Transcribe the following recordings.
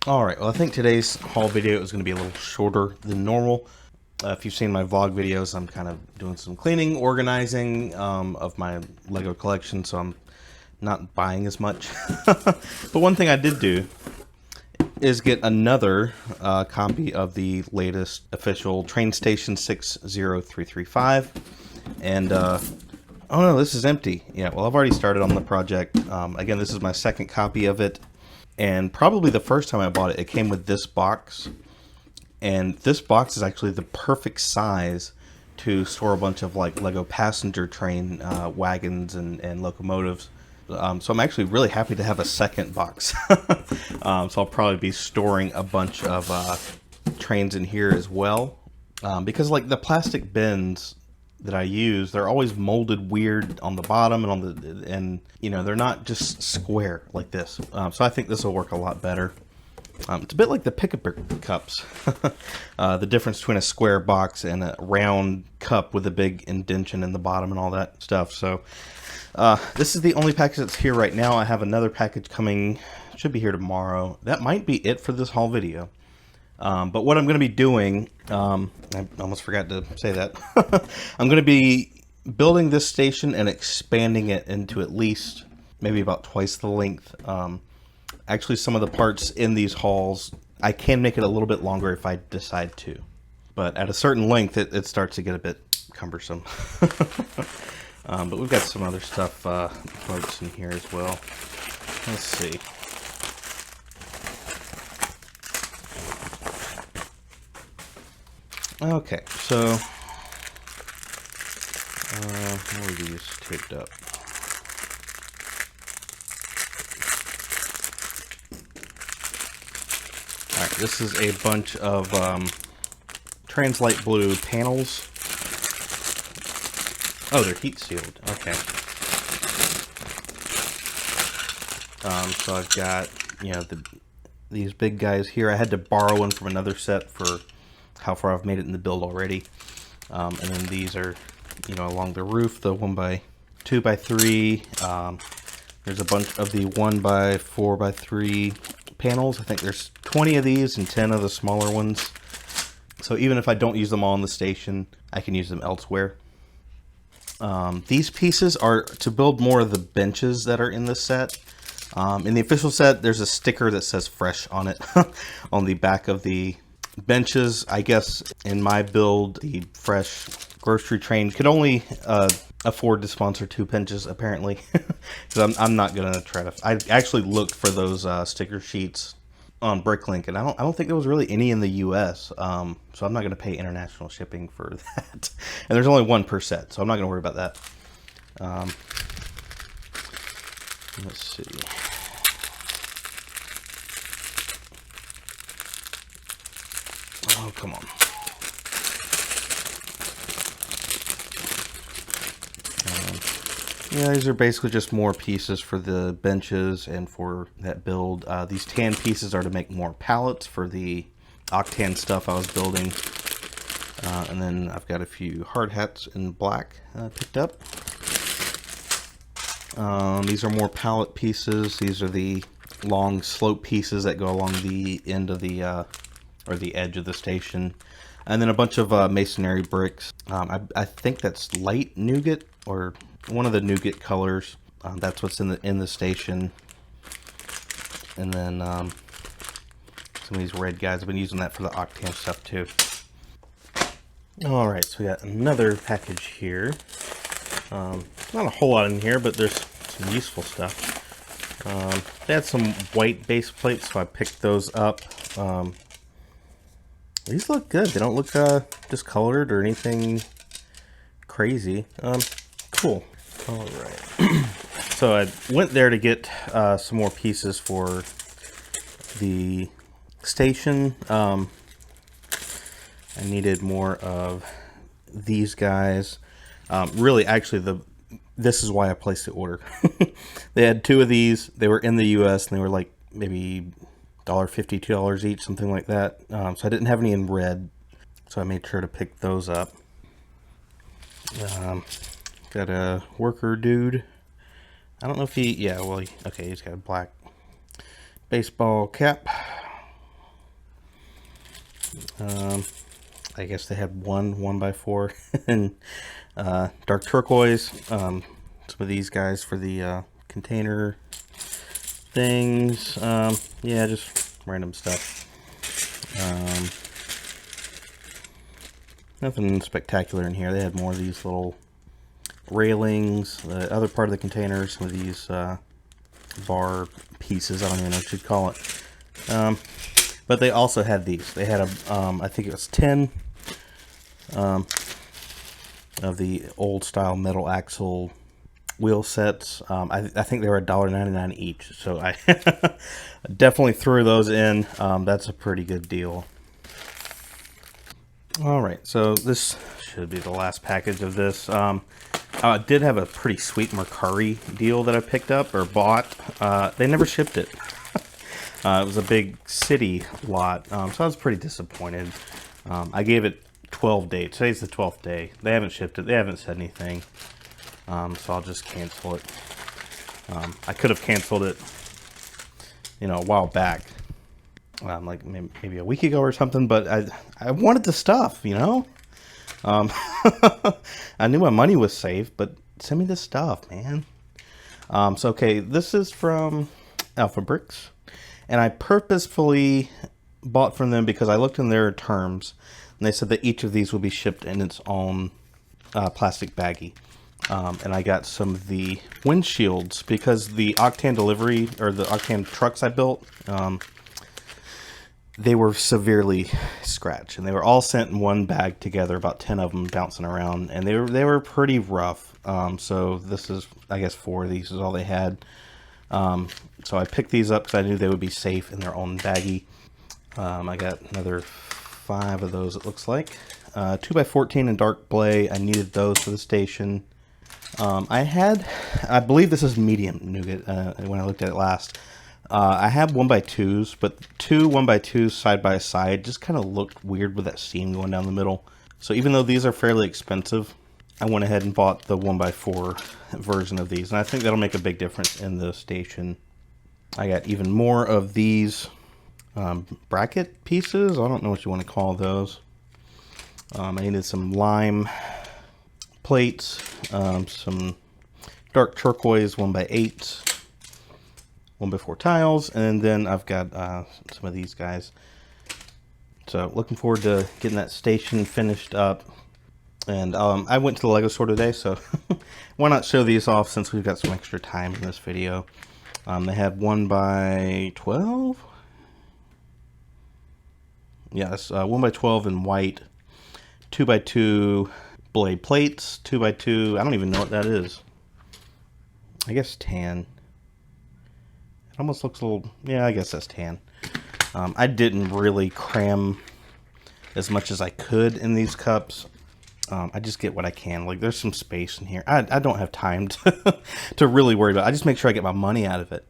Alright, well I think today's haul video is going to be a little shorter than normal. If you've seen my vlog videos, I'm kind of doing some cleaning, organizing of my Lego collection, so I'm not buying as much. But one thing I did do is get another copy of the latest official Train Station 60335. And, oh no, this is empty. Yeah, well I've already started on the project. Again, this is my second copy of it. And probably the first time I bought it, it came with this box. And this box is actually the perfect size to store a bunch of like Lego passenger train wagons and locomotives. So I'm actually really happy to have a second box. So I'll probably be storing a bunch of trains in here as well. Because like the plastic bins that I use, they're always molded weird on the bottom and on the, and you know, they're not just square like this. So I think this will work a lot better. It's a bit like the pick-a-pick cups. The difference between a square box and a round cup with a big indentation in the bottom and all that stuff. So this is the only package that's here right now. I have another package coming, should be here tomorrow. That might be it for this haul video. But what I'm going to be doing, I almost forgot to say that. I'm going to be building this station and expanding it into at least maybe about twice the length. Actually, some of the parts in these hauls, I can make it a little bit longer if I decide to. But at a certain length, it starts to get a bit cumbersome. But we've got some other stuff, parts in here as well. Let's see. Okay, so how are these taped up? Alright, this is a bunch of Translite Blue panels. Oh, they're heat sealed. Okay. So I've got, you know, these big guys here. I had to borrow one from another set for how far I've made it in the build already. And then these are, you know, along the roof, the 1x2x3. There's a bunch of the 1x4x3 panels. I think there's 20 of these and 10 of the smaller ones. So even if I don't use them all in the station, I can use them elsewhere. These pieces are to build more of the benches that are in this set. In the official set, there's a sticker that says fresh on it on the back of the benches. I guess in my build, the fresh grocery train could only afford to sponsor 2 benches, apparently. Because I'm not gonna try to. I actually looked for those sticker sheets on Bricklink, and I don't think there was really any in the U.S. So I'm not gonna pay international shipping for that. And there's only 1 per set, so I'm not gonna worry about that. Let's see. Oh, come on. Yeah, these are basically just more pieces for the benches and for that build. These tan pieces are to make more pallets for the octane stuff I was building. And then I've got a few hard hats in black picked up. These are more pallet pieces. These are the long slope pieces that go along the end of the, or the edge of the station. And then a bunch of masonry bricks. I think that's light nougat, or one of the nougat colors. That's what's in the station. And then some of these red guys. I've been using that for the octane stuff too. Alright, so we got another package here. Not a whole lot in here, but there's some useful stuff. They had some white base plates, so I picked those up. These look good. They don't look discolored or anything crazy. Cool. Alright. So I went there to get some more pieces for the station. I needed more of these guys. Really, actually, this is why I placed the order. They had 2 of these. They were in the U.S. and they were like maybe $1.50, $2 each, something like that. So I didn't have any in red, so I made sure to pick those up. Got a worker dude. I don't know if he, yeah, well, okay, he's got a black baseball cap. I guess they had one by 4 and dark turquoise. Some of these guys for the container things. Yeah, just random stuff. Nothing spectacular in here. They had more of these little railings. The other part of the container, some of these bar pieces. I don't even know what you'd call it. But they also had these. They had a, I think it was 10 of the old style metal axle wheel sets. I think they were $1.99 each. So I definitely threw those in. That's a pretty good deal. All right, so this should be the last package of this. I did have a pretty sweet Mercari deal that I picked up or bought. They never shipped it. It was a big city lot, so I was pretty disappointed. I gave it 12 days. Today's the 12th day. They haven't shipped it. They haven't said anything. So I'll just cancel it. I could have canceled it, you know, a while back. Like maybe a week ago or something, but I wanted the stuff, you know? I knew my money was safe, but send me the stuff, man. So, okay, this is from Alpha Bricks, and I purposefully bought from them because I looked in their terms, and they said that each of these will be shipped in its own plastic baggie. And I got some of the windshields because the Octane delivery, or the Octane trucks I built, they were severely scratched, and they were all sent in one bag together, about 10 of them bouncing around, and they were pretty rough. So this is, I guess, 4 of these is all they had. So I picked these up because I knew they would be safe in their own baggie. I got another 5 of those, it looks like. 2x14 in dark blay. I needed those for the station. I believe this is medium nougat when I looked at it last. I have 1x2s, but 2 1x2s side by side just kind of looked weird with that seam going down the middle. So even though these are fairly expensive, I went ahead and bought the 1x4 version of these, and I think that'll make a big difference in the station. I got even more of these bracket pieces. I don't know what you want to call those. I needed some lime plates, some dark turquoise 1x8s. 1x4 tiles, and then I've got some of these guys. So looking forward to getting that station finished up. And I went to the Lego store today, so why not show these off since we've got some extra time in this video. They had 1x12. Yes, 1x12 in white, 2x2 blade plates, 2x2. I don't even know what that is. I guess tan. It almost looks a little, yeah, I guess that's tan. I didn't really cram as much as I could in these cups. I just get what I can. Like, there's some space in here. I don't have time to really worry about it. I just make sure I get my money out of it.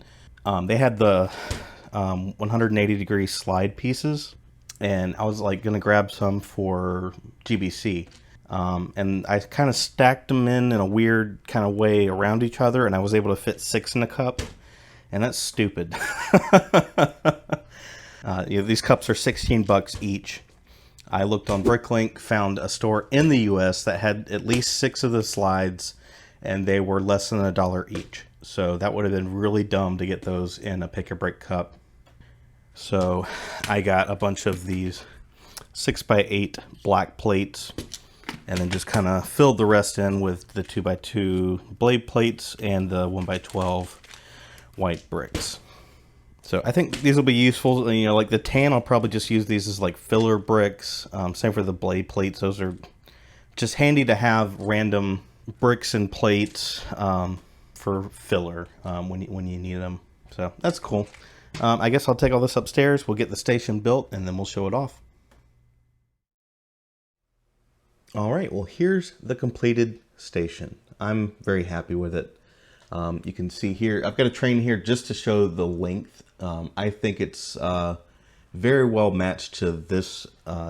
They had the 180 degree slide pieces, and I was like going to grab some for GBC. And I kind of stacked them in a weird kind of way around each other, and I was able to fit 6 in a cup. And that's stupid. These cups are $16 each. I looked on Bricklink, found a store in the US that had at least 6 of the slides, and they were less than $1 each. So that would have been really dumb to get those in a pick-a-brick cup. So I got a bunch of these 6x8 black plates, and then just kind of filled the rest in with the 2x2 blade plates and the 1x12 white bricks. So I think these will be useful. You know, like the tan, I'll probably just use these as like filler bricks. Same for the blade plates. Those are just handy to have random bricks and plates for filler when you need them. So that's cool. I guess I'll take all this upstairs. We'll get the station built, and then we'll show it off. All right, well, here's the completed station. I'm very happy with it. You can see here, I've got a train here just to show the length. I think it's very well matched to this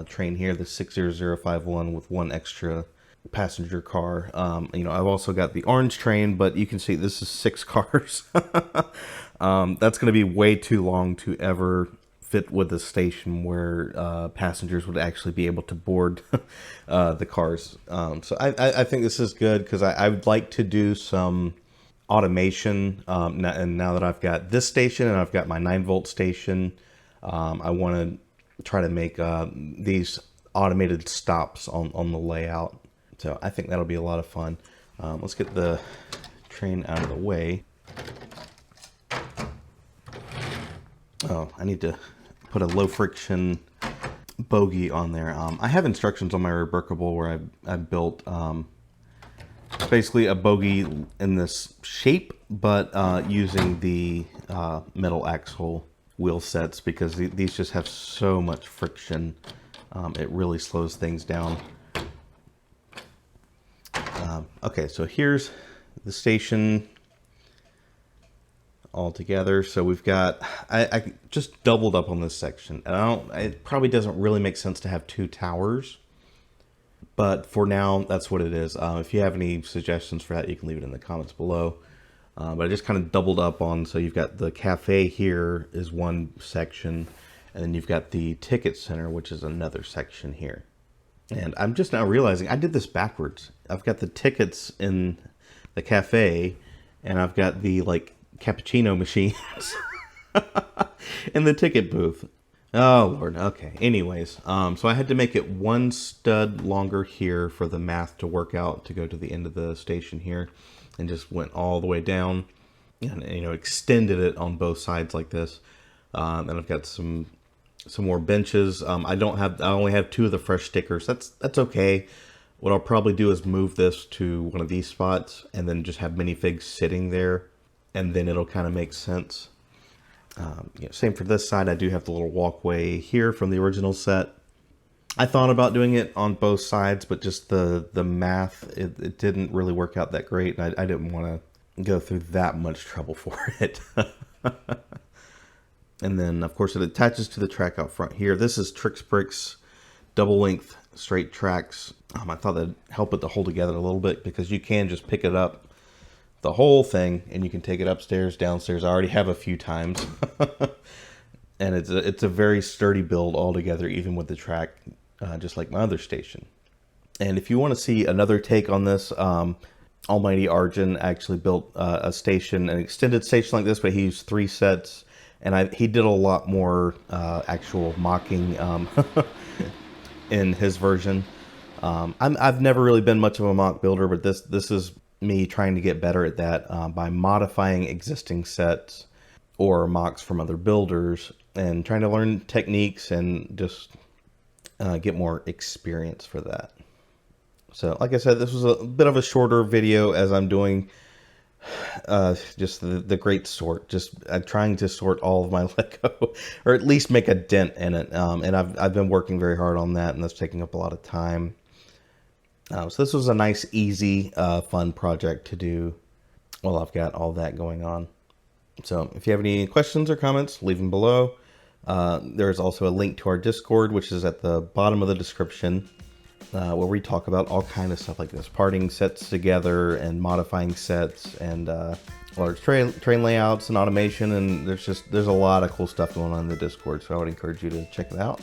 train here, the 60051 with 1 extra passenger car. You know, I've also got the orange train, but you can see this is 6 cars. That's going to be way too long to ever fit with the station where passengers would actually be able to board the cars. So I think this is good because I would like to do some automation. And now that I've got this station and I've got my 9-volt station, I want to try to make these automated stops on the layout. So I think that'll be a lot of fun. Let's get the train out of the way. Oh, I need to put a low friction bogie on there. I have instructions on my reworkable where I built basically a bogie in this shape, but using the metal axle wheel sets, because these just have so much friction. It really slows things down. Okay, so here's the station all together. So we've got, I just doubled up on this section, and it probably doesn't really make sense to have 2 towers, but for now, that's what it is. If you have any suggestions for that, you can leave it in the comments below. But I just kind of doubled up on, so you've got the cafe here is one section, and then you've got the ticket center, which is another section here. And I'm just now realizing I did this backwards. I've got the tickets in the cafe, and I've got the cappuccino machines in the ticket booth. Oh Lord. Okay. Anyways, so I had to make it 1 stud longer here for the math to work out to go to the end of the station here, and just went all the way down and extended it on both sides like this. And I've got some more benches. I only have 2 of the fresh stickers. That's okay. What I'll probably do is move this to one of these spots and then just have minifigs sitting there, and then it'll kind of make sense. Same for this side. I do have the little walkway here from the original set. I thought about doing it on both sides, but just the math, it didn't really work out that great, and I didn't want to go through that much trouble for it. And then, of course, it attaches to the track out front here. This is Trix Bricks double length straight tracks. I thought that'd help it to hold together a little bit, because you can just pick it up, the whole thing, and you can take it upstairs, downstairs. I already have a few times. And it's a very sturdy build altogether, even with the track, just like my other station. And if you want to see another take on this, Almighty Arjen actually built a station, an extended station like this, but he used 3 sets. And he did a lot more actual mocking in his version. I've never really been much of a mock builder, but this is me trying to get better at that by modifying existing sets or mocks from other builders, and trying to learn techniques and just get more experience for that. So like I said, this was a bit of a shorter video, as I'm doing just the great sort, just trying to sort all of my Lego, or at least make a dent in it. And I've been working very hard on that, and that's taking up a lot of time. So this was a nice, easy, fun project to do while I've got all that going on. So if you have any questions or comments, leave them below. There's also a link to our Discord, which is at the bottom of the description, where we talk about all kind of stuff like this, parting sets together and modifying sets, and large train layouts and automation, and there's a lot of cool stuff going on in the Discord, so I would encourage you to check it out.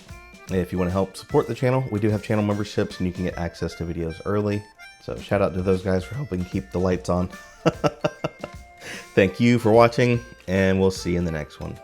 If you want to help support the channel, we do have channel memberships, and you can get access to videos early. So shout out to those guys for helping keep the lights on. Thank you for watching, and we'll see you in the next one.